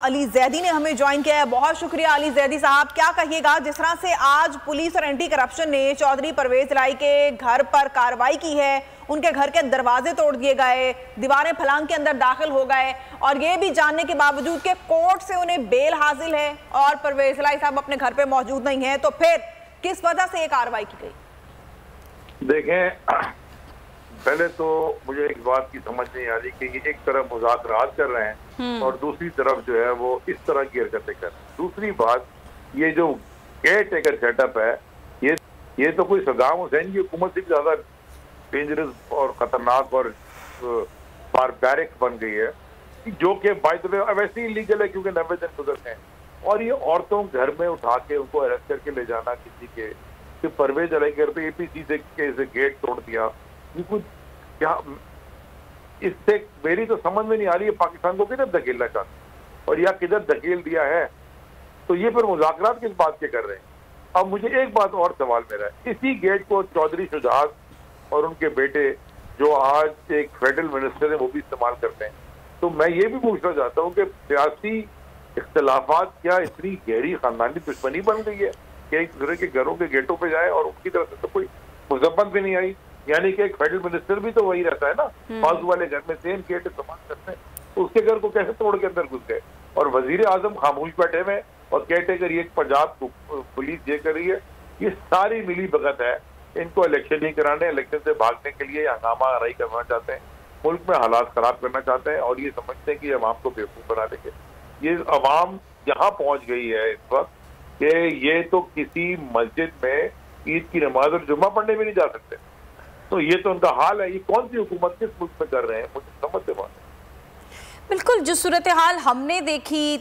अली जैदी ने हमें ज्वाइन किया है। बहुत शुक्रिया अली जैदी साहब। क्या कहिएगा, जिस तरह से आज पुलिस और एंटी करप्शन ने चौधरी परवेज लाई के घर पर कार्रवाई की है, उनके घर के दरवाजे तोड़ दिए गए, दीवारें फलांग के अंदर दाखिल हो गए, और ये भी जानने के बावजूद कि कोर्ट से उन्हें बेल हासिल है और परवेज लाई साहब अपने घर पे मौजूद नहीं है, तो फिर किस वजह से ये कार्रवाई की गई? देखें, पहले तो मुझे एक बात की समझ नहीं आ रही कि ये एक तरफ मुज़ाकरात कर रहे हैं और दूसरी तरफ जो है वो इस तरह की हरकतें कर रहे हैं। दूसरी बात, ये जो केयर टेकर सेटअप है, ये तो कोई सद्दाम हुसैन की हुकूमत से भी ज्यादा डेंजरस और खतरनाक और बारबैरिक बन गई है, जो कि बाय द वे वैसे ही लीगल है क्योंकि 90 दिन गुजरते हैं। और ये औरतों घर में उठा के उनको अरेस्ट करके ले जाना किसी के, कि परवेज अली घर पे APC से गेट तोड़ दिया, ये कुछ क्या, इससे मेरी तो समझ में नहीं आ रही है पाकिस्तान को किधर धकेलना चाहते और या किधर धकेल दिया है। तो ये फिर मुज़ाकरात किस बात के कर रहे हैं? अब मुझे एक बात और सवाल मेरा है, इसी गेट को चौधरी शुजात और उनके बेटे जो आज एक फेडरल मिनिस्टर है वो भी इस्तेमाल करते हैं। तो मैं ये भी पूछना चाहता हूँ कि सियासी इख्तलाफात क्या इतनी गहरी खानदानी दुश्मनी बन गई है कि एक दूसरे के घरों के गेटों पे जाए और उनकी तरफ से तो कोई मजम्मत भी नहीं आई? यानी कि एक फेडरल मिनिस्टर भी तो वही रहता है ना, फालतू वाले घर में सेम गेट इस्तेमाल करते हैं, तो उसके घर को कैसे तोड़ के अंदर घुस गए? और वजीर आजम खामोश बैठे हुए और केयर टेकर ये पंजाब पुलिस ये कर रही है। ये सारी मिली भगत है, इनको इलेक्शन नहीं कराने, इलेक्शन से भागने के लिए हंगामा आराई करना चाहते हैं, मुल्क में हालात खराब करना चाहते हैं और ये समझते हैं कि अवाम को बेवकूफ बना देंगे। ये अवाम यहाँ पहुंच गई है इस वक्त कि ये तो किसी मस्जिद में ईद की नमाज और जुम्मा पढ़ने भी नहीं जा सकते। तो ये तो उनका हाल है। ये कौन सी हुकूमत किस मुल्क में कर रहे हैं, मुझे समझ से बात है। बिल्कुल, जो सूरत हाल हमने देखी